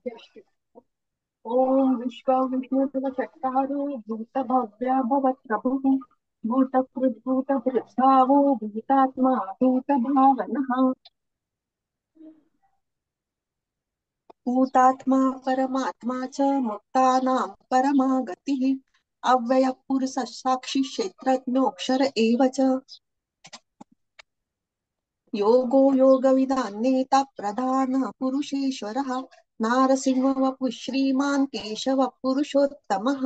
ओम विश्वविष्णुतमचत्तारो भूतभव्या भवत्प्रभुः भूतकृद्भूतभृत्भावो भूतात्मा भूतभावनः भूतात्मा परमात्मा च मुक्तानां परमा गतिः अव्ययः पुरुषः साक्षी क्षेत्रज्ञोऽक्षर एव च योगो योगविदान्नेता प्रधानः पुरुषेश्वरः नारसिंहवपुः श्रीमान् केशवः पुरुषोत्तमः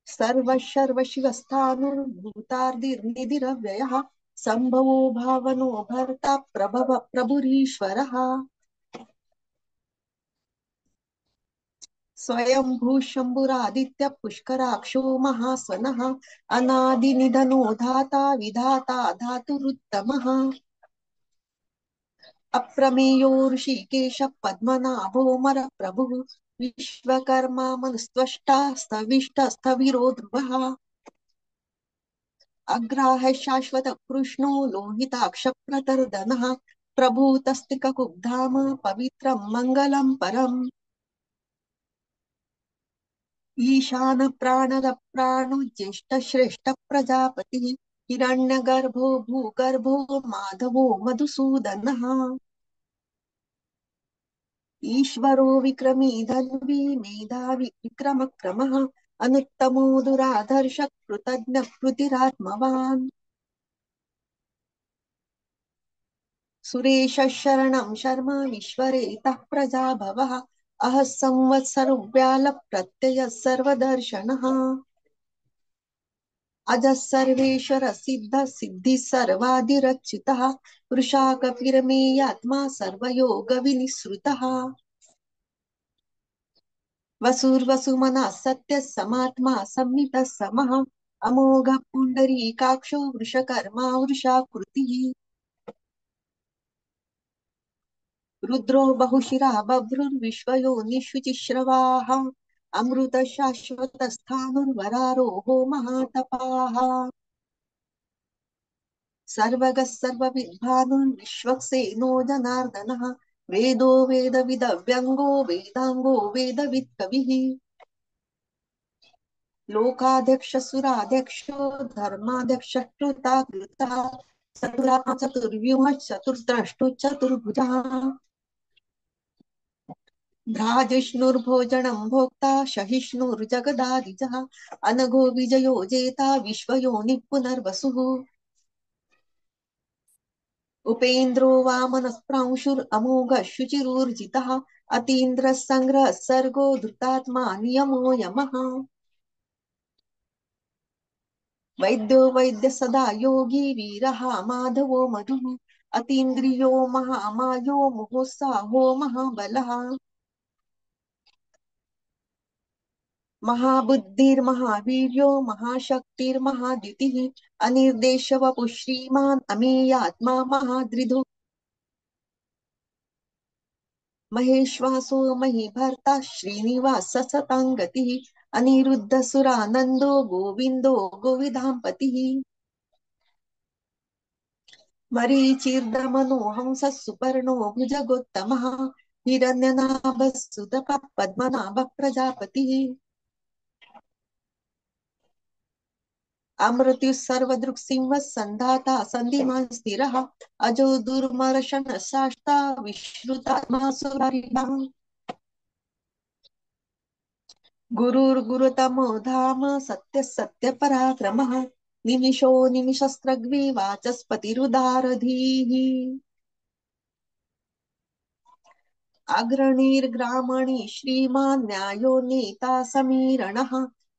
सर्वशर्वशिवस्थाणुर्भूतार्दिर्निधिरव्ययः सम्भवो भावनो भर्ता प्रभव प्रभुरीश्वरः स्वयंभू शम्भुरादित्य पुष्कराक्षो महास्वनः अनादिनिधनो धाता विधाता धातुरुत्तमः अप्रमेयो ऋषिकेश पद्मनाभोमर प्रभुः विश्वकर्मा मनुस्त्वष्टा स्थविष्टस्थविरो ध्रुवः अग्राह शाश्वत कृष्णो लोहिताक्ष प्रतर्दनः प्रभूतस्तिककुब्धाम पवित्रं मङ्गलं परम् ईशान प्राणद प्राणो ज्येष्ठ श्रेष्ठ प्रजापतिः हिरण्यगर्भो भूगर्भो माधवो मधुसूदनः ईश्वरो विक्रमी धन्वी मेधावी विक्रमक्रमः अनुत्तमो दुराधर्ष कृतज्ञ कृतिरात्मवान् सुरेश शरणं शर्म विश्वरेतः प्रजाभवः अह संवत्सरव्याल प्रत्यय सर्वदर्शनः अजः सर्वेश्वर सिद्ध सिद्धि सर्वादिरच्युतः वृषा कपिरमेयात्मा सर्वयोग विनिसृतः वसुर्वसुमनः सत्य समात्मा संमितः समः अमोघ पुंडरीकाक्षो वृषकर्मा वृषाकृतिः रुद्रो बहुशिरा बभ्रुर्विश्वयोनिषुचिश्रवाः अमृत शाश्वत स्थाणुर्वरारोहो महातपाः सर्वगः सर्वविद्भानुर्विश्वक्सेनो जनार्दनः वेदो वेदविदव्यङ्गो वेदाङ्गो वेदवित्कविः लोकाध्यक्ष सुराध्यक्षो धर्माध्यक्ष कृता चतुर्व्यूह चतुर्द्रष्टु चतुर्भुजः भ्राजिष्णुर्भोजनं भोक्ता सहिष्णुर्जगदादिजः अनघो विजयो जेता विश्वयोनिः पुनर्वसुः उपेन्द्रो वामनस्प्रांशुरमोघ शुचिरूर्जितः अतीन्द्रः संग्रहः सर्गो धृतात्मा नियमो यमः वैद्यो वैद्य सदा योगी वीरः माधवो मधुः अतीन्द्रियो महामायो मुहुस्साहो महाबलः महाबुद्धिर्महावीर्यो महाशक्तिर्महाद्युतिः अनिर्देशवपुः श्रीमान् अमेयात्मा महादृधु महेश्वासो महीभर्ता श्रीनिवास सतां गतिः अनिरुद्ध सुरानन्दो गोविन्दो गोविदाम्पतिः मरीचिर्दमनो हंसः सुपर्णो भुजगोत्तमः हिरण्यनाभः सुतपः पद्मनाभः प्रजापतिः अमृत्युः सर्वदृक्सिंहः सन्धाता सन्धिमान् स्थिरः अजो दुर्मर्शनः साष्टा विश्रुतात्मा सुरारिणः गुरुर्गुरुतमो धाम सत्य सत्य पराक्रमः निमिषो निमिषस्त्रग्वी वाचस्पतिरुदारधीः अग्रणीर्ग्रामणी श्रीमान् न्यायो नेता समीरणः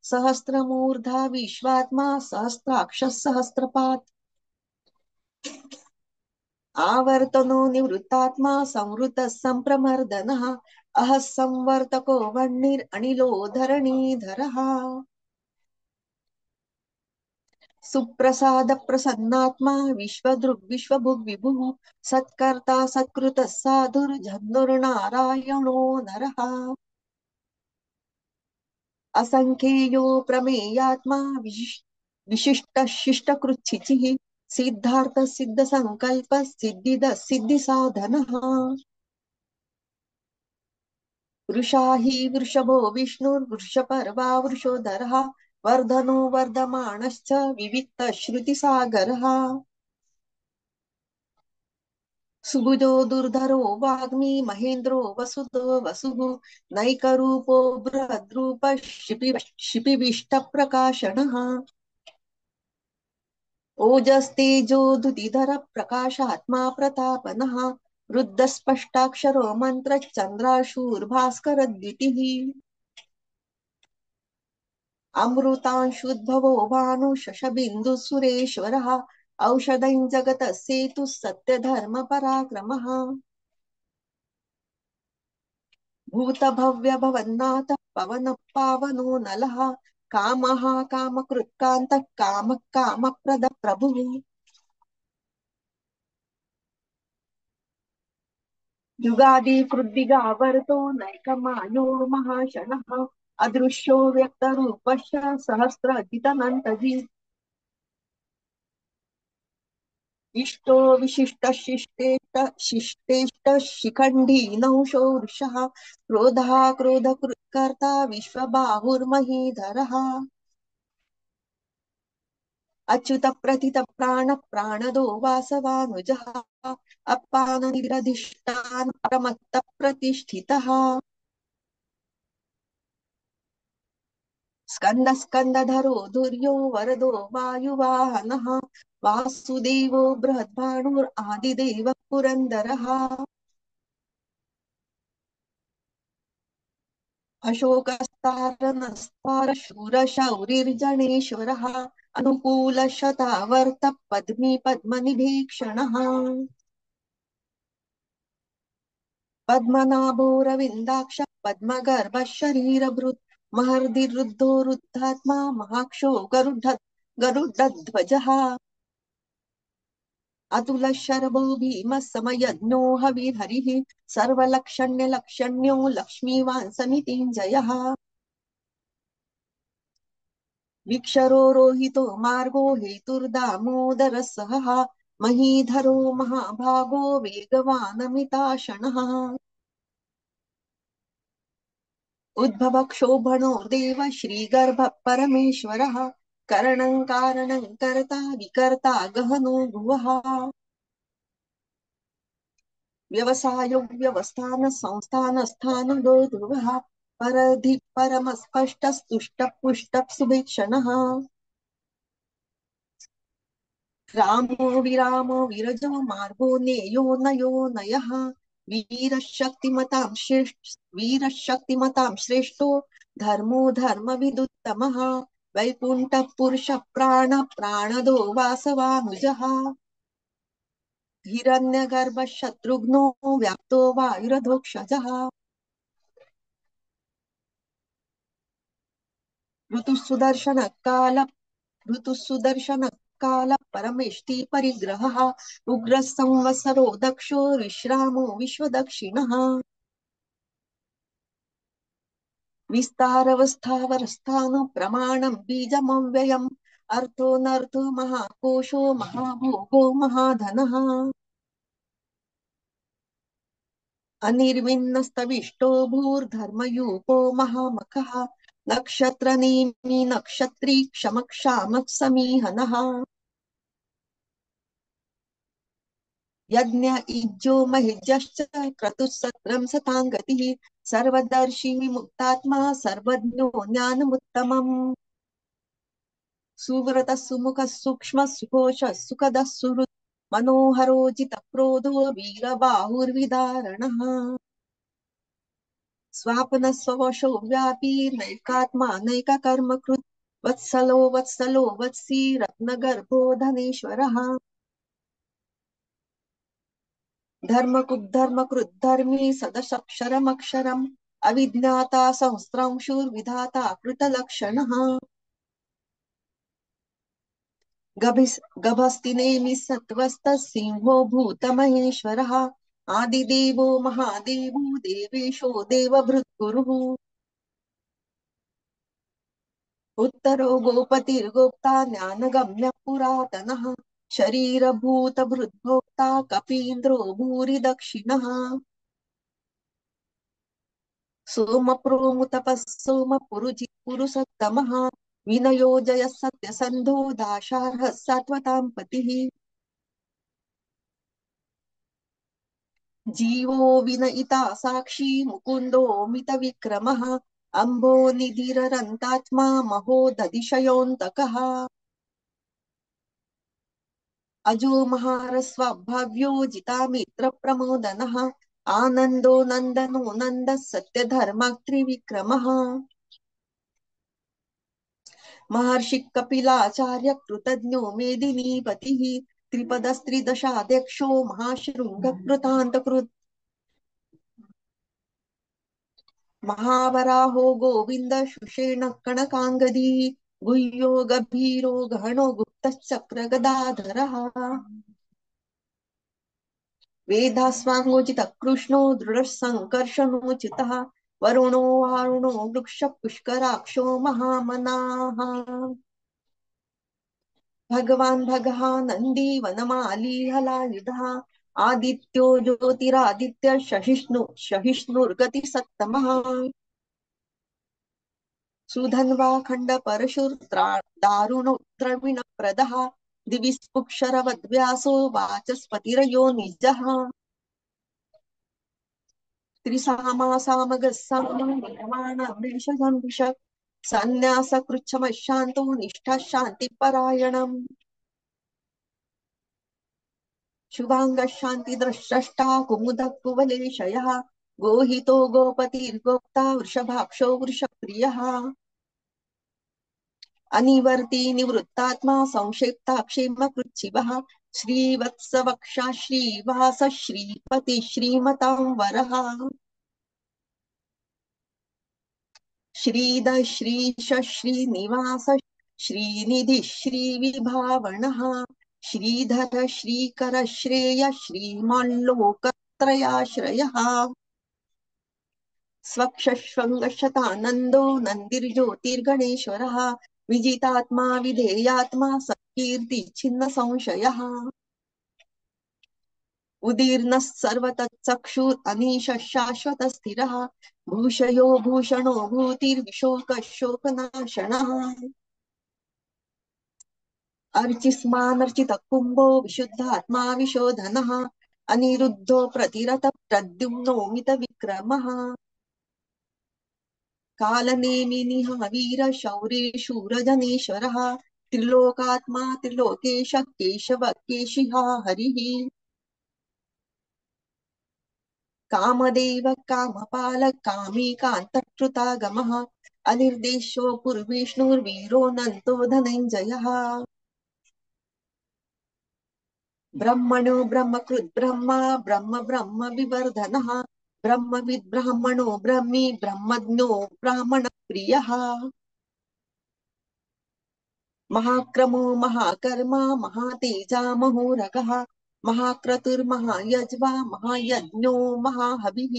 सहस्रमूर्धा विश्वात्मा सहस्राक्षः सहस्रपात् आवर्तनो निवृत्तात्मा संवृतः सम्प्रमर्दनः अहः संवर्तको वह्निरनिलो धरणीधरः सुप्रसाद प्रसन्नात्मा विश्वदृग् विश्वभुग् विभुः सत्कर्ता सत्कृतः साधुर्जन्नुर्नारायणो नरः असंख्येयो प्रमेयात्मा विशिष्ट शिष्टकृच्छिचिः सिद्धार्थ सिद्ध संकल्प सिद्धिद सिद्धि साधन। वृषा हि वृषभो विष्णुर्वृषपर्वा वृषोदरः वर्धनो वर्धमानश्च विविक्त श्रुतिसागरः। सुभुजो दुर्धरो वाग्मी महेन्द्रो वसुतो वसुः नैकरूपो बृहद्रूपः शिपिविष्टप्रकाशनः। ओजस्तेजो दुतिधर प्रकाशात्मा प्रतापनः रुद्धस्पष्टाक्षरो मन्त्रश्चन्द्राशूर्भास्करद्युतिः। अमृतांशुद्भवो भानु शशबिन्दुः सुरेश्वरः औषधं जगतः सेतुः सत्यधर्मपराक्रमः। भूतभव्य भवन्नाथ पवन पावनो नलः कामः कामकृत्कान्तः कामः कामप्रद प्रभुः। युगादि कृद्दिगावर्तो नैकमायो महाशनः अदृश्यो व्यक्तरूपश्च सहस्रजितनन्तजी। इष्टो विशिष्टशिष्टेष्ट शिष्टेष्ट शिखण्डी नहुषो वृषः क्रोधः क्रोधकृत्कर्ता विश्वबाहुर्महीधरः। अच्युत प्रथित प्राण प्राणदो वासवानुजः अपाननिरधिष्ठान प्रमत्त प्रतिष्ठितः। स्कंद स्कंदधरो धुर्यो वरदो वायुवाहनः वासुदेवो बृहद्भानुरादिदेवः पुरन्दरः। अशोकस्तारनस्तार शूरशौरिर्जनेश्वरः अनुकूलशतावर्त पद्मी पद्मनिभीक्षणः। पद्मनाभोरविन्दाक्ष पद्मगर्भ शरीरभृत् महर्दिरुद्धो रुद्धात्मा महाक्षो गरुडध्वजः। अतुलशरभो भीमः समयज्ञो हविर्हरिः सर्वलक्षण्यलक्षण्यो लक्ष्मीवान् समितिञ्जयः। विक्षरो रोहितो मार्गो हेतुर्दामोदरः सहः महीधरो महाभागो वेगवानमिताशनः। उद्भव क्षोभणो देव श्रीगर्भ परमेश्वरः करणं कारणं कर्ता विकर्ता गहनो भुवः। व्यवसायो व्यवस्थान संस्थान स्थान दो ध्रुवः परधि परमस्पष्टस्तुष्ट पुष्ट सुभीक्षणः। रामो विरामो विरजो मार्गो नेयो नयो नयः वीरशक्तिमतां श्रेष्ठो धर्मो धर्मविदुत्तमः वैकुण्ठः पुरुष प्राण प्राणदो वासवानुजः। हिरण्यगर्भ शत्रुघ्नो व्याप्तो वायुरधोक्षजः ऋतुः सुदर्शन काल ऋतुः सुदर्शन काल परमेष्टि परिग्रहः उग्रः संवत्सरो दक्षो विश्रामो विश्वदक्षिणः। विस्तारवस्थावरस्थानो प्रमाणं बीजमव्ययम् अर्थोऽनर्थो महाकोशो महाभोगो महाधनः। अनिर्विन्नस्तविष्टो भूर्धर्मयूपो महामखः नक्षत्रनेमि नक्षत्री क्षमक्षामः समीहनः। यज्ञ इज्जो महिज्यश्च क्रतुः सत्रं सताङ्गतिः सर्वदर्शी मुक्तात्मा सर्वज्ञो ज्ञानमुत्तमम्। सुव्रतः सुमुखः सूक्ष्मः सुघोषः सुखदः सुहृत् मनोहरो जितक्रोधो वीरबाहुर्विदारणः। स्वापनस्ववशो व्यापी नैकात्मा नैककर्मकृत् वत्सलो वत्सलो वत्सी रत्नगर्भो धनेश्वरः। धर्मकृद्धर्मी सदशक्षरमक्षरम् अविज्ञाता संस्रंशुर्विधाता कृतलक्षणः। गभस्तिनेमि सत्त्वस्तः सिंहो भूतमहेश्वरः आदिदेवो महादेवो देवेशो देवभृद्गुरुः। उत्तरो गोपतिर्गोप्ता ज्ञानगम्यः पुरातनः शरीरभूतभृद्भोक्ता कपीन्द्रो भूरि दक्षिणः सोमप्रोमुतपः सोमपुरुजित्पुरुषोत्तमः विनयो जयः सत्यसन्धो दाशार्हः सात्वतां पतिः जीवो विनयिता साक्षी मुकुन्दो मितविक्रमः अम्भो निधिररन्तात्मा महोदधिशयोऽन्तकः अजो महारस्वाभाव्यो जितामित्रप्रमोदनः आनन्दो नन्दनो नन्दः सत्यधर्मात्रिविक्रमः महर्षि कपिलाचार्य कृतज्ञो मेदिनीपतिः त्रिपदस्त्रिदशाध्यक्षो महाशृङ्गकृतान्तकृत् महावराहो गोविन्द शुषेण कणकाङ्गदी गुह्यो गभीरो गहनो गुप्तश्चक्रगदाधरः वेदास्वाङ्गोचितः कृष्णो दृढः सङ्कर्षणोचितः वरुणो वारुणो वृक्ष पुष्कराक्षो महामनाः भगवान् भगः नन्दी वनमाली हलायुधः आदित्यो ज्योतिरादित्य सहिष्णुर्गतिसत्तमः सुधन्वा खण्ड परशुर्दारुणो द्रविणप्रदः दिविस्पुक्षरवद्व्यासो वाचस्पतिरयो निजः त्रिसामासामगः निर्माणमृषसंविश सन्न्यासकृच्छमशान्तो निष्ठः शान्तिपरायणम् शुभांगः शान्तिद्रष्टा कुमुदः कुवलेशयः गोहितो गोपतिर्गोप्ता वृषभाक्षो वृषप्रियः अनिवर्ती निवृत्तात्मा संक्षेप्ताक्षेमकृच्छिवः श्रीवत्सवक्षा श्रीवास श्रीपति श्रीमतां वरः श्रीद श्रीश श्रीनिवास श्रीनिधि श्रीविभावनः श्रीधर श्रीकर श्रेय श्रीमाल्लोकत्रयाश्रयः स्वक्षश्वङ्गशतानन्दो नन्दिर्ज्योतिर्गणेश्वरः विजितात्मा विधेयात्मा सत्कीर्ति छिन्न संशयः उदीर्णः सर्वतच्चक्षुः अनीशः शाश्वतः स्थिरः भूषयो भूषणो भूतिर्विशोकः शोकनाशनः अर्चिस्मानर्चितः कुम्भो विशुद्धात्मा विशोधनः अनिरुद्धो प्रतिरतः प्रद्युम्नो मितविक्रमः कालनेमिनिः वीर शौरी शूरजनेश्वरः त्रिलोकात्मा त्रिलोकेश केशव केशिहा हरिः कामदेव कामपाल कामी कान्तकृतागमः अनिर्देशो पुर्विष्णुर्वीरो धनञ्जयः ब्रह्मणो ब्रह्मकृत् ब्रह्मा ब्रह्म ब्रह्म विवर्धनः ब्रह्मविद् ब्राह्मणो ब्रह्मी ब्रह्मज्ञो ब्राह्मणप्रियः महाक्रमो महाकर्मा महातेजा महोरगः महाक्रतुर्महायज्वा महायज्ञो महाहविः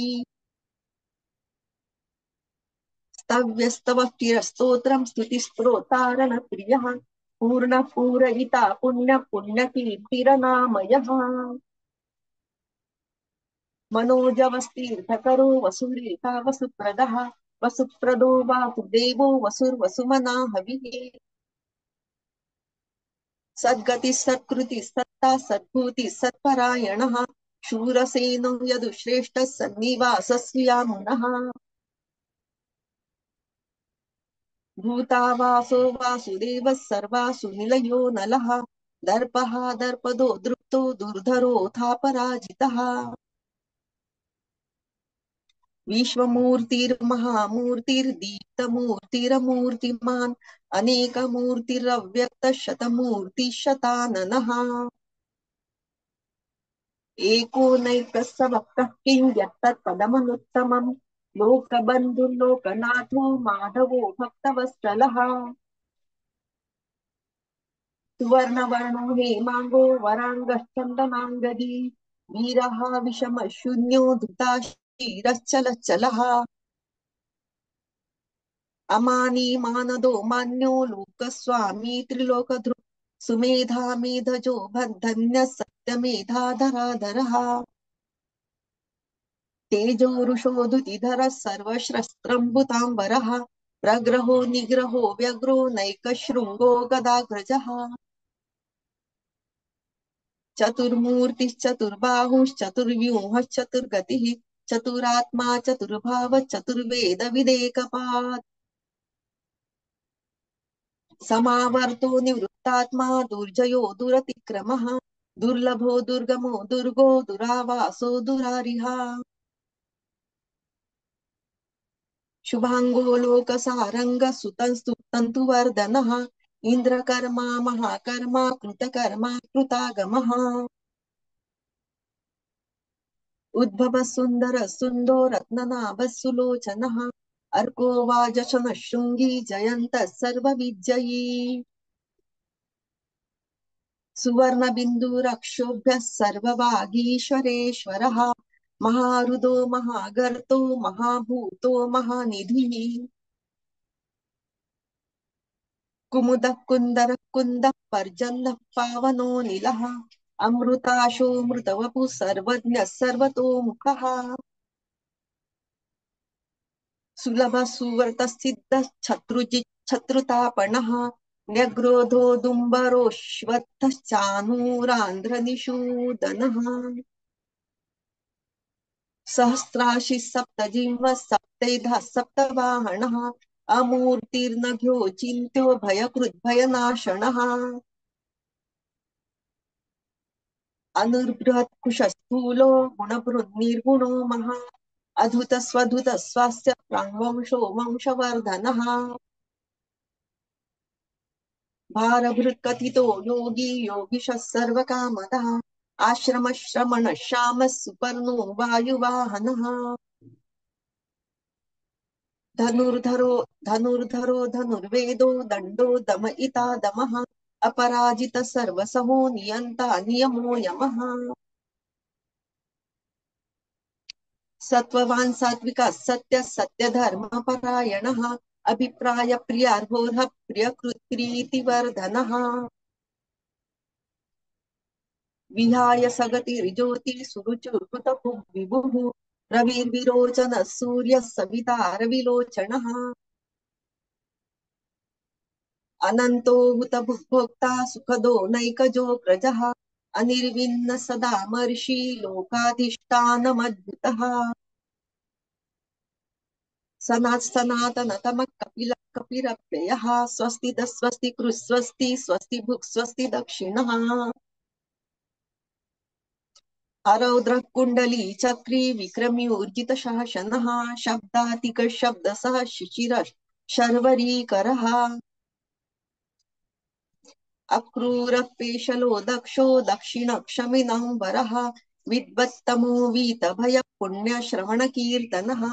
स्तव्यस्तवः चिरस्तोत्रं स्तुतिस्त्रोतारणप्रियः पूर्णः पूरयिता पुण्यकीर्तिरनामयः मनोजवस्तीर्थकरो वसुरेता वसुप्रदः वसुप्रदो वासुदेवो वसुर्वसुमना हविः सद्गति सत्कृति सत्ता सद्भूति सत्परायणः शूरसेनो यदुश्रेष्ठः सन्निवासस्यामुनः भूतावासो वासुदेवः सर्वासु निलयो नलः दर्पः दर्पदो दृप्तो दुर्धरोऽथापराजितः विश्वमूर्तिर्महामूर्तिर्दीप्तमूर्तिरमूर्तिमान् अनेकमूर्तिरव्यक्तः शतमूर्तिः शताननः एको नैकस्सवक्तः किं यत्तत्पदमनुत्तमम् लोकबन्धुर्लोकनाथो माधवो भक्तवत्सलः सुवर्णवर्णो हेमाङ्गो वराङ्गश्चन्दनाङ्गदी वीरः विषमशून्यो धृताशीरश्चलच्चलः अमानी मानदो मान्यो लोकस्वामी त्रिलोकधृक् सुमेधा मेधजो धन्य सत्यमेधाधराधरः तेजोरुषोधुतिधरः सर्वशस्त्रम्भुताम्बरः प्रग्रहो निग्रहो व्यग्रो नैकशृङ्गो गदाग्रजः चतुर्मूर्तिश्चतुर्बाहुश्चतुर्व्यूहश्चतुर्गतिः चतुरात्मा चतुर्भाव चतुर्वेद विदेकपात् समावर्तो निवृत्तात्मा दुर्जयो दुरतिक्रमः दुर्लभो दुर्गमो दुर्गो दुरावासो दुरारिहा शुभांगो लोकसारंग सुतंतुवर्धनः इंद्रकर्मा महाकर्मा कृतकर्मा कृतागमः उद्भव सुंदर सुंदो रत्ननाभ सुलोचनः अर्को वाजशन शृंगी जयंत सर्वविजयी सुवर्ण बिंदुरक्षोभ्यः सर्ववागीश्वरेश्वरः महारुदो महागर्तो महाभूतो महानिधिः कुमुदः कुन्दरः कुन्दः पर्जन्यः पावनो नीलः अमृताशो मृतवपुः सर्वज्ञः सर्वतोमुखः सुलभः सुवर्तसिद्धः शत्रुतापनः न्यग्रोधो दुम्बरोऽश्वत्थश्चानूरान्ध्रनिषूदनः सहस्राशिः सप्तजिह्वः सप्तैधः सप्तवाहनः अमूर्तिर्नभ्यो चिन्त्यो भयकृद्भयनाशनः अनुर्बृहत् कुशस्थूलो गुणभृन्निर्गुणो महा अधुत स्वधुत स्वास्य प्राङ्वंशो वंशवर्धनः भारभृत् कथितो योगी योगिशः सर्वकामदः आश्रमश्रमण श्यामः सुपर्णो वायुवाहनः धनुर्धरो धनुर्धरो धनुर्वेदो दण्डो दमयिता दमः अपराजित सर्वसहो नियन्ता नियमो यमः सत्ववान् सात्विकः सत्य सत्य धर्म परायणः अभिप्राय प्रियार्होरः प्रियकृत्प्रीतिवर्धनः विहाय सगतिर्ज्योति सुरुचिर्हुतभुग्विभुः रविर्विरोचनः सूर्यः सविता रविलोचनः अनन्तो हुतभुग्भोक्ता सुखदो नैकजोऽग्रजः अनिर्विण्ण सदा मर्षि लोकाधिष्ठानमद्भुतः सनातनतमः कपिलः कपिरव्ययः स्वस्ति स्वस्ति कृस्वस्ति स्वस्ति भुक् स्वस्ति दक्षिणः अरौद्रः कुण्डली चक्री विक्रम्यूर्जित शासनः शब्दातिक शब्दसः शिशिरः शर्वरीकरः अक्रूरः पेशलो दक्षो दक्षिणक्षमिनं वरः विद्वत्तमो वीतभयः पुण्यश्रवणकीर्तनः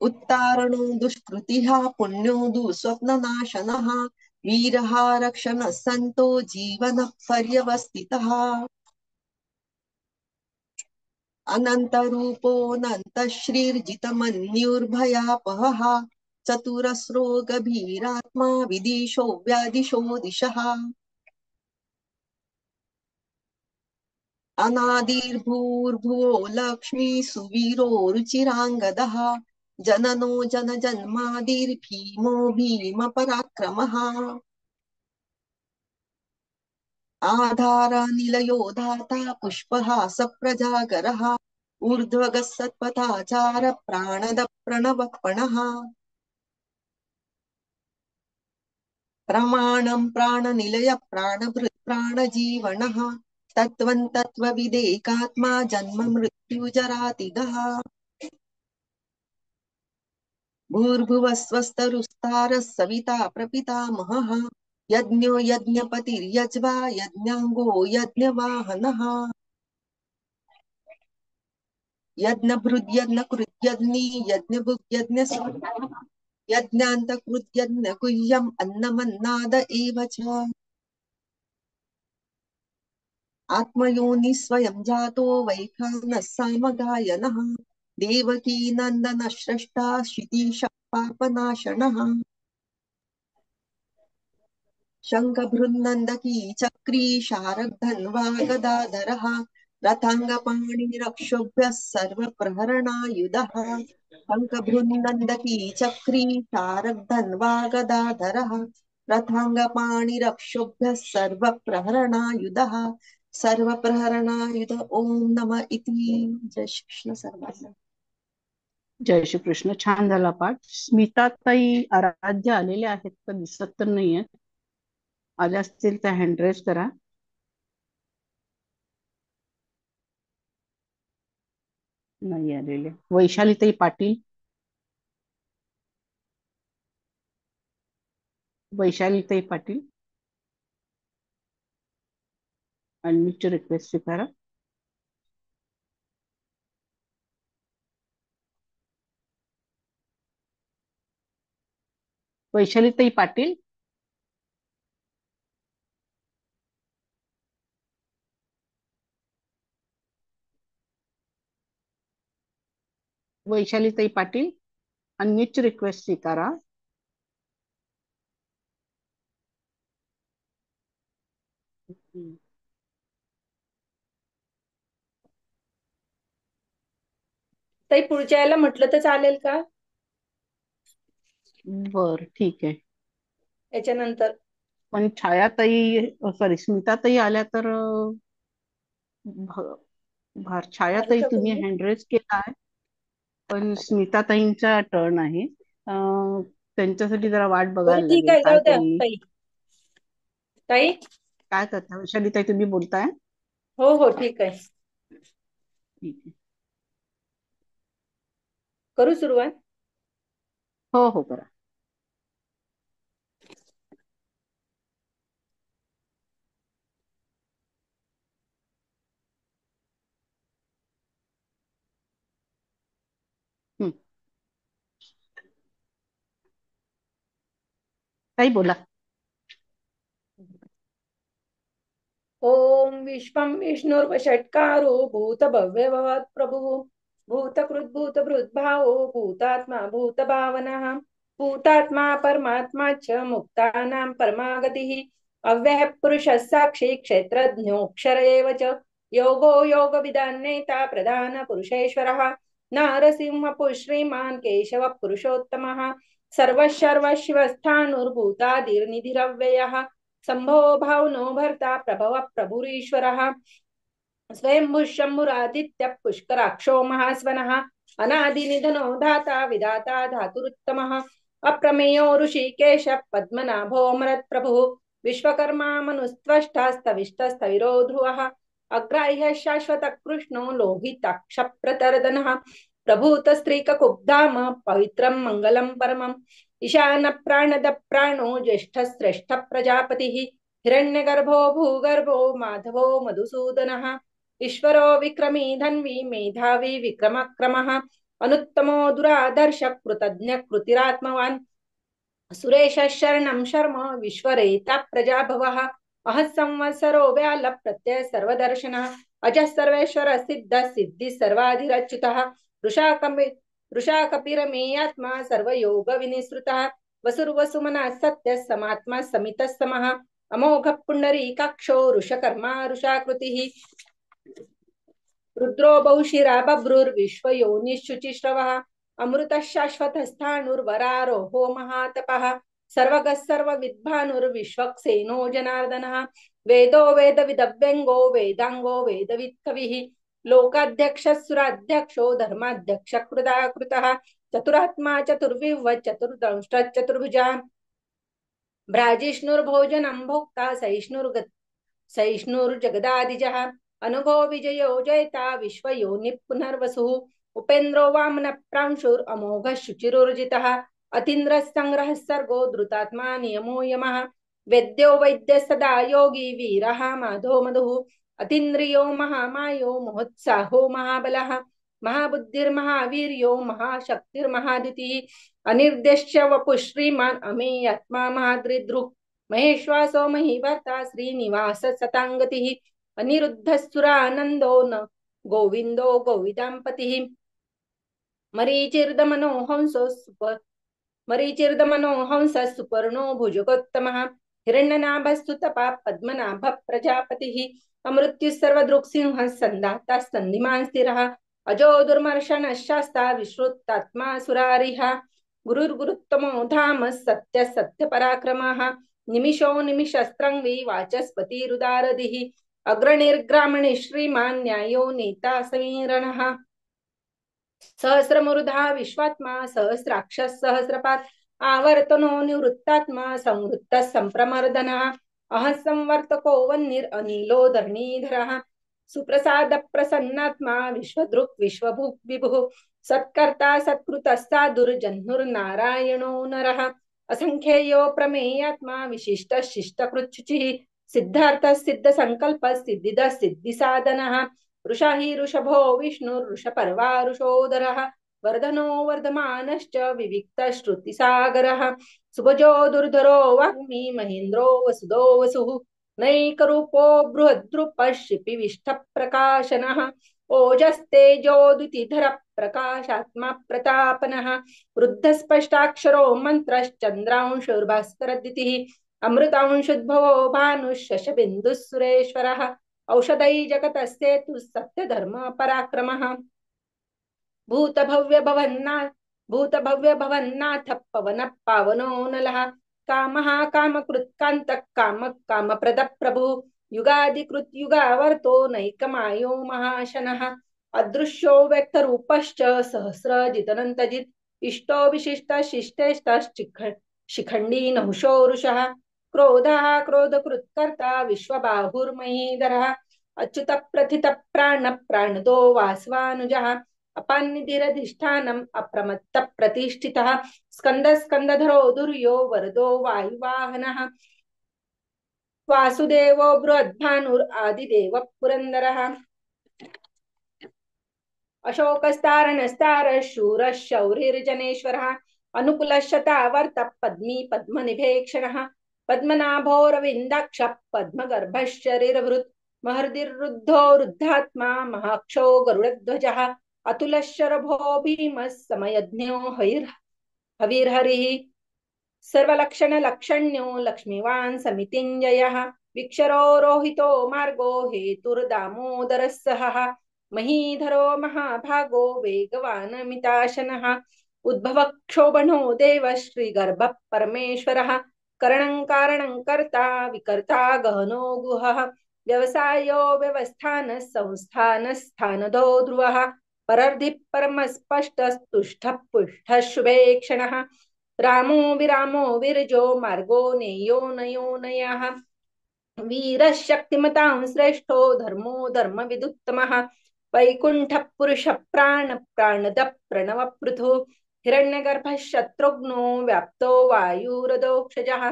उत्तारणो दुष्कृतिः पुण्यो दुःस्वप्ननाशनः वीरः रक्षणः सन्तो जीवनः पर्यवस्थितः अनन्तरूपोऽनन्तश्रीर्जितमन्युर्भयापहः चतुरस्रो गभीरात्मा विदिशो व्यादिशो दिशः अनादिर्भूर्भुवो लक्ष्मी सुवीरो रुचिराङ्गदः जननो जनजन्मादिर्भीमो भीमपराक्रमः आधारनिलयो धाता पुष्पहास प्रजागरः ऊर्ध्वगः सत्पथाचार प्राणद प्रणवपणः प्रमाणं प्राणनिलय प्राणभृत् प्राणजीवनः तत्त्वं तत्त्वविदेकात्मा जन्म मृत्युजरातिगः भूर्भुवः स्वस्तरुस्तारः सविता प्रपितामहः यज्ञो यज्ञपतिर्यज्वा यज्ञाङ्गो यज्ञवाहनः यज्ञभृद्यज्ञकृद्यज्ञी यज्ञभुग्यज्ञ यज्ञान्तकृद्यज्ञगुह्यम् अन्नमन्नाद एव च आत्मयोनि स्वयं जातो वैखानः सामगायनः देवकी नन्दन स्रष्टा क्षितीशः पापनाशनः शङ्खभृन्नन्दकी चक्री शारग्धन्वा गदाधरः रथाङ्गपाणिरक्षोभ्यः सर्वप्रहरणायुधः शङ्खभृन्नन्दकी चक्री शारग्धन्वा गदाधरः रथाङ्गपाणिरक्षोभ्यः सर्वप्रहरणायुधः सर्वप्रहरणायुध ओम नम इति. जय श्री कृष्ण सर्वांना. जय श्री कृष्ण. छान झाला पाठ. स्मिताताई आराध्य आलेल्या आहेत का दिसत तर नाहीये. आल्या असतील तर हँड रेज करा. नाही आलेले. वैशालीताई पाटील. वैशालीताई पाटील अनम्यूटची रिक्वेस्ट स्वीकारा. वैशालीताई पाटील. वैशालीताई पाटील अनम्यूटची रिक्वेस्ट स्वीकारा. ताई पुढच्या याला म्हटलं तर चालेल का बर ठीक आहे. याच्यानंतर? पण छायाताई सॉरी स्मिताताई आल्या तर झालं छायाताई का तुम्ही पूर्ण? हँड रेज केला आहे पण स्मिताताईंचा टर्न आहे. त्यांच्यासाठी जरा वाट बरं बघायला ठीक लागेल. आहे, काय जाऊ द्या करू मी. ताई. ताई काय करता वैशालीताई तुम्ही बोलताय. हो हो ठीक आहे. ठीक आहे. करू सुरुवात? हो हो करा. हम्म. ताई बोला. ओम विश्वं विष्णुर्वषट्कारो भूतभव्यभवत् प्रभुः भूतकृद्भूतभृद्भावो भूतात्मा भूतभावनः भूतात्मा परमात्मा च मुक्तानां परमागतिः अव्ययः पुरुषः साक्षी क्षेत्रज्ञोऽक्षर एव च योगो योगविदान्नेता प्रधानपुरुषेश्वरः नारसिंहपुः श्रीमान् केशवः पुरुषोत्तमः सर्वशर्वशिवस्थाणुर्भूतादिर्निधिरव्ययः संभो भावनो भर्ता प्रभव प्रभुरीश्वरः स्वयंभुः शम्भुरादित्यः पुष्कराक्षो महास्वनः अनादिनिधनो धाता विधाता धातुरुत्तमः अप्रमेयो ऋषिकेशः पद्मनाभो अमरत्प्रभुः विश्वकर्मा मनुस्त्वष्टास्तविष्टस्तविरो ध्रुवः अग्राह्यः शाश्वतः कृष्णो लोहिताक्षप्रतर्दनः प्रभूतस्त्रीककुब्धाम पवित्रं मङ्गलं परमम् ईशान प्राणद प्राणो ज्येष्ठ श्रेष्ठ प्रजापतिः हिरण्यगर्भो भूगर्भो माधवो मधुसूदनः ईश्वरो विक्रमी धन्वी मेधावी विक्रमक्रमः अनुत्तमो दुरादर्श कृतज्ञ कृतिरात्मवान् सुरेश शरणं शर्म विश्वरेता प्रजाभवः अह संवत्सरो व्याल प्रत्यय सर्वदर्शनः अजः सर्वेश्वर सिद्ध सिद्धि सर्वाधिरच्युतः वृषा कपिरमेयात्मा सर्वयोग विनिसृतः वसुर्वसुमनः सत्य समात्मा समितः समः अमोघ पुंडरीकाक्षो ऋषकर्मा ऋषाकृतिः रुद्रो बहुशिरा बभ्रुर्विश्वयोनिश्चुचिश्रवः अमृतः शाश्वतस्थाणुर्वरारोहो महातपः सर्वगः सर्वविद्भानुर्विश्वक्सेनो जनार्दनः वेदो वेदविदव्यङ्गो वेदाङ्गो वेदवित्कविः लोकाध्यक्षः सुराध्यक्षो धर्माध्यक्ष कृतः चतुरात्मा चतुर्विद्वः चतुर्दंष्टश्चतुर्भुजा भ्राजिष्णुर्भोजनं भोक्ता सहिष्णुर्जगदादिजः अनघो विजयो जयता विश्वयोनिः पुनर्वसुः उपेन्द्रो वामन प्रांशुर अमोघ शुचिरुर्जितः अतीन्द्रः संग्रहः सर्गो धृतात्मा नियमो यमः वेद्यो वैद्य सदा योगी वीरः माधो मधुः अतीन्द्रियो महामायो महोत्साहो महाबलः महाबुद्धिर्महावीर्यो महाशक्तिर्महादितिः अनिर्देश्य वपुः श्रीमान् अमेयात्मा महादृदृक् महेश्वासो महीभर्ता श्रीनिवास सतांगतिः अनिरुद्धस्तुरानन्दो न गोविन्दो गोविदाम्पतिः मरीचिर्दमनो हंसः सुपर्णो भुजगोत्तमः हिरण्यनाभस्तुतपा पद्मनाभ प्रजापतिः अमृत्युः सर्वदृक्सिंहः सन्धाता सन्धिमान् स्थिरः अजो दुर्मर्शन शास्ता विश्रुतात्मा सुरारिः गुरुर्गुरुत्तमो धाम सत्य सत्य पराक्रमः निमिषो निमिषस्त्रंगी वाचस्पतिरुदारधिः अग्रणिर्ग्रामणे श्रीमान् न्यायो नेता समीरणः सहस्रमूर्धा विश्वात्मा सहस्राक्षस सहस्रपात आवर्तनो निवृत्तात्मा संवृत्त संप्रमर्दनः अहं संवर्तको वह्निर् अनिलो धरणीधरः सुप्रसाद प्रसन्नात्मा विश्वदृक् विश्वभुक् विभुः सत्कर्ता सत्कृतस्सादुर्जह्नुर्नारायणो नरः असंख्येयो प्रमेयात्मा विशिष्ट शिष्टकृच्छुचिः सिद्धार्थ सिद्ध संकल्प सिद्धिद सिद्धिसाधनः वृषा हि ऋषभो विष्णुर्ऋषपर्वा ऋषोदरः वर्धनो वर्धमानश्च विविक्तश्रुतिसागरः सुभजो दुर्धरो वाग्मी महेन्द्रो वसुदो वसुः नैकरूपो बृहद्रुपः शिपिविष्टप्रकाशनः ओजस्तेजोद्युतिधर प्रकाशात्मा प्रतापनः वृद्धस्पष्टाक्षरो मन्त्रश्चन्द्रांशुर्भास्करद्युतिः अमृतांशुद्भवो भानुः सुरेश्वरः औषधै जगतस्तेतु सत्यधर्म पराक्रमः भूतभव्य भवन्नाथ पवन पावनो नलः कामः कामकृत्कान्तः कामप्रद प्रभु युगादिकृत युगावर्तो नैकमायो महाशनः अदृश्यो व्यक्तरूपश्च सहस्रजितनन्तजित् इष्टो विशिष्ट शिखण्डी नहुषो वृषः क्रोधः क्रोधकृत्कर्ता विश्वबाहुर्महीधरः अच्युत प्रथित प्राणदो वासवानुजः अपान्निधिरधिष्ठानम् अप्रमत्त प्रतिष्ठितः स्कन्दधरो दुर्यो वरदो वायुवाहनः वासुदेवो बृहद्भानुरादिदेव पुरन्दरः अशोकस्तारणस्तारः शूरः शौरिर्जनेश्वरः अनुकुलशतावर्त पद्मी पद्मनिभेक्षणः पद्मनाभोरविन्दाक्ष पद्मगर्भः शरीरभृत् महर्दिरुद्धो रुद्धात्मा महाक्षो गरुडध्वजः अतुलशरभो भीमः समयज्ञो हविर्हरिः सर्वलक्षणलक्षण्यो लक्ष्मीवान् समितिञ्जयः विक्षरो रोहितो मार्गो हेतुर्दामोदरः सहः महीधरो महाभागो वेगवान् मिताशनः उद्भवक्षोभणो देव श्रीगर्भ परमेश्वरः करणं कारणं कर्ता विकर्ता गहनो गुहः व्यवसायो व्यवस्थान संस्थान स्थानदो ध्रुवः परर्धि परमस्पष्टस्तुष्ट पुष्ट शुभेक्षणः रामो विरामो विरजो मार्गो नेयो नयो नयः वीरः शक्तिमतां श्रेष्ठो धर्मो धर्मविदुत्तमः वैकुण्ठ पुरुष प्राणद प्रणव पृथु हिरण्यगर्भः शत्रुघ्नो व्याप्तो वायुरदोक्षजः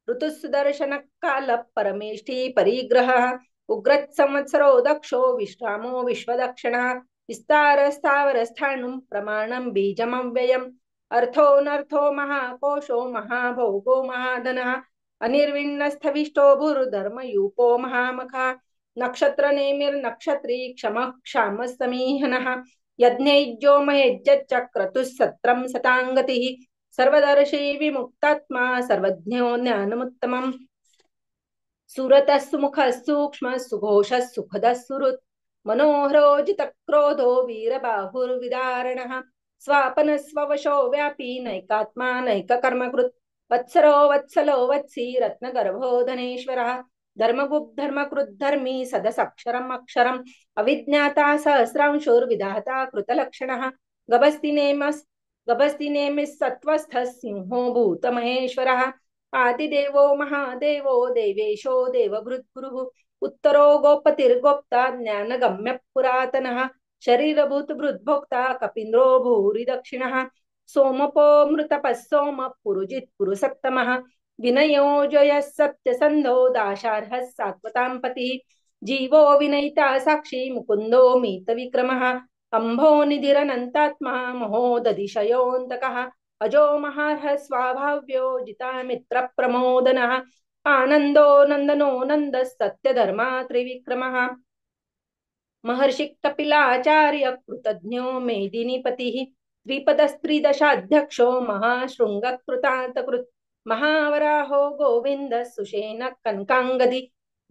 ऋतुसुदर्शन काल परमेष्ठी परिग्रहः उग्रत् संवत्सरो दक्षो विश्रामो विश्वदक्षिणः विस्तार स्थावर स्थाणुं प्रमाणं बीजमव्ययम् अर्थोऽनर्थो महाकोशो महाभोगो महाधनः अनिर्विण्णस्थविष्टो भूर्धर्मयूपो महामखः नक्षत्रनेमिर्नक्षत्री क्षमः क्षामः समीहनः यज्ञैज्यो महेज्यच्चक्रतुः सत्रं सताङ्गतिः सर्वदर्शी विमुक्तात्मा सर्वज्ञो ज्ञानमुत्तमम् सुरतः सुमुखः सूक्ष्मः सुघोषः सुखदः सुहृत् मनोहरो जितक्रोधो वीरबाहुर्विदारणः स्वापन स्ववशो व्यापी नैकात्मा नैककर्मकृत् वत्सरो वत्सलो वत्सी रत्नगर्भो धनेश्वरः धर्मकृद्धर्मी सदसक्षरम् अक्षरम् अविज्ञाता सहस्रांशुर्विधाता कृतलक्षणः गभस्तिनेमिः सत्त्वस्थः सिंहो भूतमहेश्वरः आदिदेवो महादेवो देवेशो देवभृद्गुरुः उत्तरो गोपतिर्गोप्ता ज्ञानगम्य पुरातनः शरीरभूतभृद्भोक्ता कपीन्द्रो भूरि दक्षिणः सोमपो मृतपः सोम पुरुजित् पुरुसत्तमः विनयो जयः सत्यसन्धो दाशार्हः सात्वतां पतिः जीवो विनयिता साक्षी मुकुन्दो मीतविक्रमः अम्भो निधिरनन्तात्मा महोदधिशयोऽन्तकः अजो महार्हः स्वाभाव्यो जितामित्रप्रमोदनः आनन्दो नन्दनो नन्दः सत्यधर्मा त्रिविक्रमः महर्षि कपिलाचार्य कृतज्ञो मेदिनीपतिः द्विपदस्त्रिदशाध्यक्षो महाशृङ्गकृतान्तकृत् महावराहो गोविंद सुषेण कनकांगदी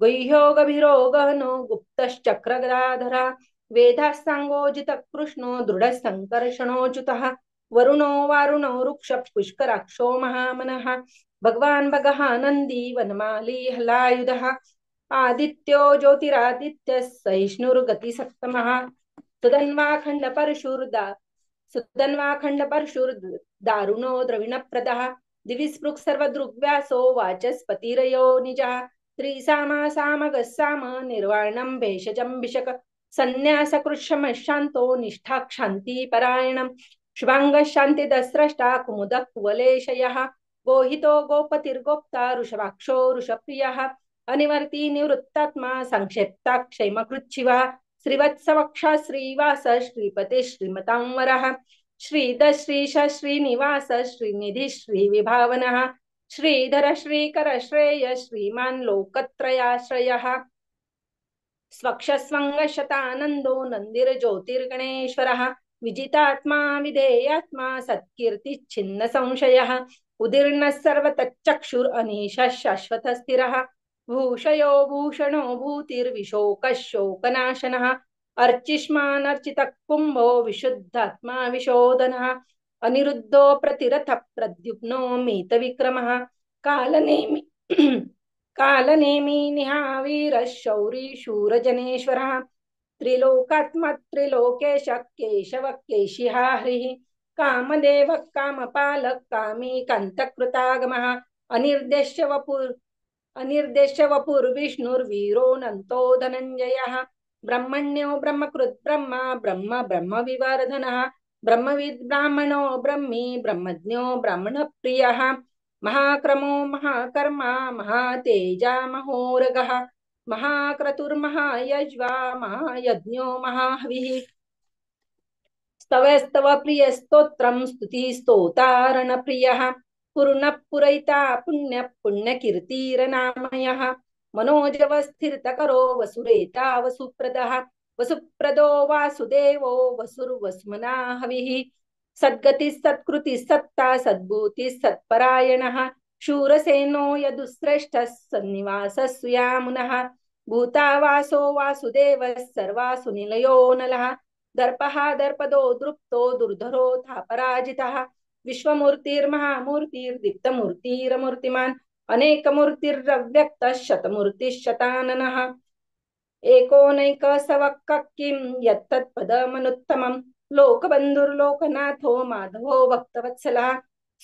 गुह्यो गभीरो गहनो गुप्तश्चक्रगदाधरा वेदास्तांगोजित कृष्णो दृढसंकर्षणोच्युतः वरुणो वारुणो वृक्ष पुष्कराक्षो महामनः भगवान् भगः नन्दी वनमाली हलायुधः आदित्यो ज्योतिरादित्य सहिष्णुर्गतिसप्तमः सुदन्वाखण्ड परशुर दारुणो द्रविणप्रदः दिविस्पृक् सर्वदृग्व्यासो वाचस्पतिरयो निजः त्रिसामा सामगः साम निर्वाणं भेषजं भिषक संन्यासकृच्छमशान्तो निष्ठाक्षान्तिपरायणं शुभाङ्गः शान्तिदस्रष्टा कुमुदः कुवलेशयः गोहितो गोपतिर्गोप्ता वृषभाक्षो वृषप्रियः अनिवर्ती निवृत्तात्मा संक्षेप्ताक्षैमकृच्छिवः श्रीवत्सवक्षा श्रीवास श्रीपते श्रीमतांवरः श्रीद श्रीश श्रीनिवास श्रीनिधि श्रीविभावनः श्रीधर श्रीकर श्रेय श्रीमान् लोकत्रयाश्रयः स्वक्षस्वङ्गशतानन्दो नन्दिर्ज्योतिर्गणेश्वरः विजितात्मा विधेयात्मा सत्कीर्तिच्छिन्न संशयः उदीर्णः सर्वतच्चक्षुरनीशः शाश्वतः स्थिरः भूषयो भूषणो भूतिर्विशोकः शोकनाशनः अर्चिष्मानर्चितः कुम्भो विशुद्धात्मा विशोधनः अनिरुद्धो प्रतिरथ प्रद्युम्नो मीतविक्रमः कालनेमि कालनेमि निहावीरः शौरी शूरजनेश्वरः त्रिलोकात्मा त्रिलोकेश केशव केशिहा हरिः कामदेव कामपालः कामी कान्तकृतागमः अनिर्देश्य वपुर्विष्णुर्वीरोऽनन्तो धनञ्जयः ब्रह्मण्यो ब्रह्मकृत् ब्रह्मा ब्रह्म ब्रह्म विवर्धनः ब्रह्मविद् ब्राह्मणो ब्रह्मी ब्रह्मज्ञो ब्राह्मणप्रियः महाक्रमो महाकर्मा महातेजा महोरगः महाक्रतुर्महायज्वा महायज्ञो महाहविः स्तवस्तव प्रिय स्तोत्रं स्तुति स्तोतारण प्रियः पूर्ण पुरैता पुण्य पुण्यकीर्तिरनामयः मनोजवस्थिरतकरो वसुरेता वसुप्रदः वसुप्रदो वासुदेवो वसुर्वसुमना हविः सद्गति सत्कृति सत्ता सद्भूति सत्परायणः शूरसेनो यदुश्रेष्ठः सन्निवासः सुयामुनः भूतावासो वासुदेवः सर्वासु निलयो नलः दर्पः दर्पदो दृप्तो दुर्धरो थापराजितः विश्वमूर्तिर्महामूर्तिर्दीप्तमूर्तिरमूर्तिमान् अनेकमूर्तिरव्यक्तः शतमूर्तिः एकोनैकसवक्कः किं यत्तत्पदमनुत्तमम् लोकबन्धुर्लोकनाथो माधवो भक्तवत्सलः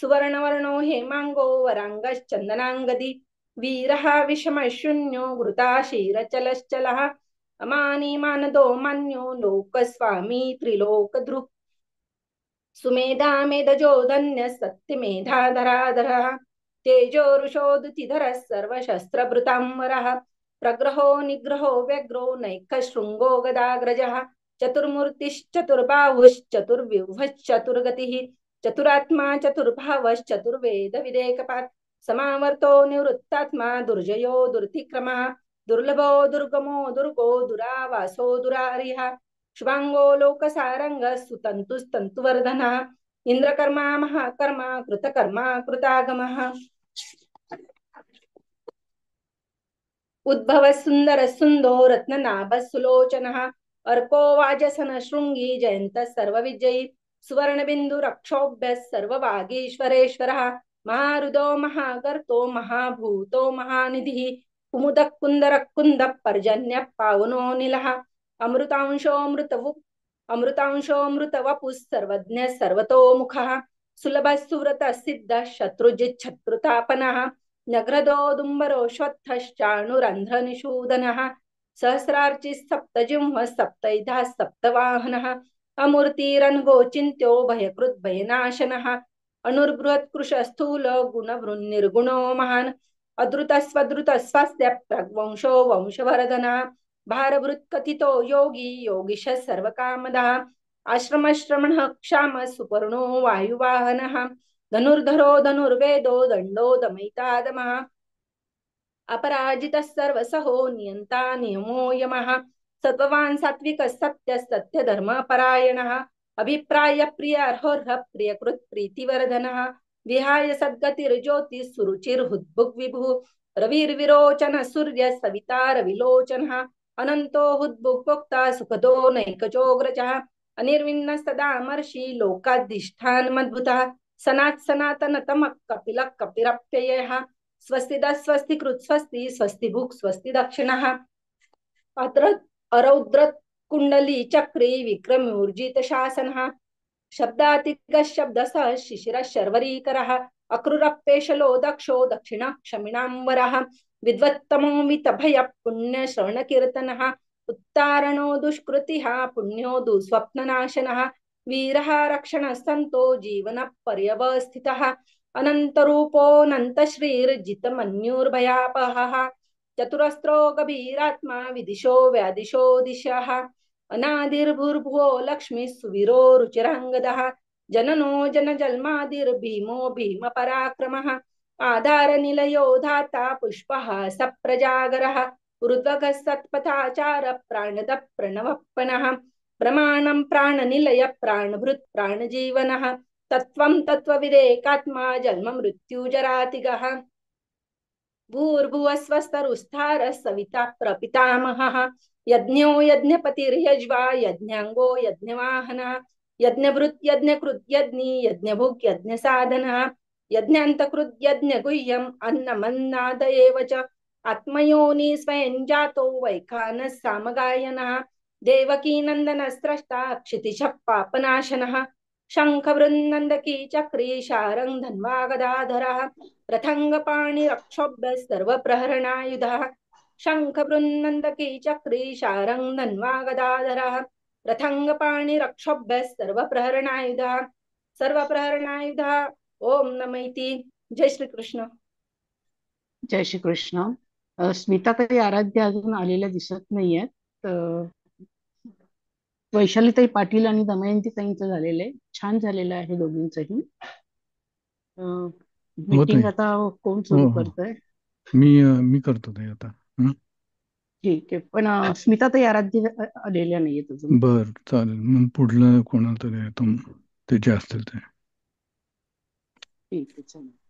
सुवर्णवर्णो हेमाङ्गो वराङ्गश्चन्दनाङ्गदी वीरः विषमशून्यो घृताशीरचलश्चलः अमानी मानदो मान्यो लोकस्वामी त्रिलोकधृक् सुमेधा मेधजो धन्य सत्यमेधाधराधरः तेजो ऋषोदुतिधरः सर्वशस्त्रभृताम्बरः प्रग्रहो निग्रहो व्यग्रो नैकशृङ्गो गदाग्रजः चतुर्मूर्तिश्चतुर्बाहुश्चतुर्व्यूहश्चतुर्गतिः चतुरात्मा चतुर्भावश्चतुर्वेदविदेकपात् समावर्तो निवृत्तात्मा दुर्जयो दुर्तिक्रमः दुर्लभो दुर्गमो दुर्गो दुरावासो दुरारिः शुभाङ्गो लोकसारङ्गः सुतन्तुस्तन्तुवर्धनः इन्द्रकर्मा महाकर्मा कृतकर्मा कृतागमः उद्भवः सुन्दरः सुन्दो रत्ननाभः सुलोचनः अर्को वाजसन शृङ्गी जयन्तः सर्वविजयी सुवर्णबिन्दुरक्षोभ्यः सर्ववागीश्वरेश्वरः महारुदो महागर्तो महाभूतो महानिधिः कुमुदः कुन्दरः कुन्दः पर्जन्यः पावनो निलः अमृतांशोऽमृतवपुः सर्वज्ञः सर्वतोमुखः सुलभः सुव्रतः सिद्धः शत्रुजिच्छत्रुतापनः नग्रदोदुम्बरो श्वत्थश्चाणुरन्ध्रनिषूदनः सहस्रार्चिः सप्तजिह्वः सप्तैधः सप्तवाहनः अमूर्तिरनघोचिन्त्यो भयकृद् भयनाशनः अणुर्बृहत्कृशस्थूल गुणवृन्निर्गुणो महान् अद्रुतस्वद्रुतस्वास्य प्रग्वंशो वंशवर्धनः भारभृत्कथितो योगी योगिशः सर्वकामदः आश्रमश्रमणः क्षाम सुपर्णो वायुवाहनः धनुर्धरो धनुर्वेदो दण्डो दमयितादमः अपराजितः सर्वसहो नियन्ता नियमो यमः सत्त्ववान् सात्विकः सत्यः सत्यधर्मपरायणः अभिप्राय प्रियार्होर्ह प्रियकृत् प्रीतिवर्धनः विहाय सद्गतिर्ज्योतिः सुरुचिर्हुद्भुग् विभुः रविर्विरोचन सूर्य सविता रविलोचनः अनंतो हुद्भुक्ता सुखदो नैकजोग्रजः अनिर्विण्ण सदामर्षि लोकाधिष्ठानमद्भुतः सनात् सनातनतमः कपिलः कपिरप्ययः स्वस्तिदा स्वस्ति कृत् स्वस्ति स्वस्ति भुक् स्वस्ति दक्षिणः अत्र अरौद्रत् कुण्डली चक्री विक्रमूर्जित शासनः शब्दातिगः शब्दसः शिशिरः शर्वरीकरः अक्रूरप्येशलो दक्षो दक्षिण क्षमिणाम्बरः विद्वत्तमो मितभयः पुण्यश्रवणकीर्तनः उत्तारणो दुष्कृतिः पुण्यो दुःस्वप्ननाशनः वीरः रक्षणः सन्तो जीवन पर्यवस्थितः अनन्तरूपोऽनन्तश्रीर्जितमन्युर्भयापहः चतुरस्रो गभीरात्मा विदिशो व्यादिशो दिशः अनादिर्भूर्भुवो लक्ष्मी सुवीरो रुचिरांगदः जननो जनजन्मादिर्भीमो भीम पराक्रमः आधारनिलयो धाता पुष्पः सप्रजागरः ऋत्वगः सत्पथाचार प्राणद प्रणवप्पनः प्रमाणं प्राणनिलय प्राणभृत् प्राणजीवनः तत्त्वं तत्त्वविदेकात्मा जन्म मृत्युजरातिगः भूर्भुवस्वस्तरुस्थारः सविता प्रपितामहः यज्ञो यज्ञपतिर्यज्वा यज्ञांगो यज्ञवाहनः यज्ञभृत् यज्ञकृत् यज्ञी यज्ञभुक् यज्ञसाधनः यज्ञान्तकृत् यज्ञगुह्यम् अन्नमन्नाद एव च आत्मयोनि स्वयं जातो वैखानः सामगायनः देवकीनन्दनस्रष्टा क्षितिशः पापनाशनः शङ्खवृन्नन्दकी चक्री शारङ्ग धन्वा गदाधरः रथङ्गपाणिरक्षोभ्यः सर्वप्रहरणायुधः शङ्खवृन्नन्दकी चक्री शारङ्ग धन्वा गदाधरः रथङ्गपाणिरक्षोभ्यः सर्वप्रहरणायुधः ओम नमः इति. जय श्री कृष्ण. जय श्री कृष्ण. स्मिताताई आराध्य अजून आलेल्या दिसत नाहीयेत. वैशालीताई पाटील आणि दमयंतीताईंचं झालेलं आहे. छान झालेलं आहे दोघींचंही. मीटिंग आता कोण सुरू करतोय? मी करतो ते आता. ठीक आहे, पण स्मिताताई आराध्य आलेल्या नाहीयेत अजून. बर, चालेल. मग पुढलं कोणाला तरी ते जे असतील ते. ठीक आहे, चालेल.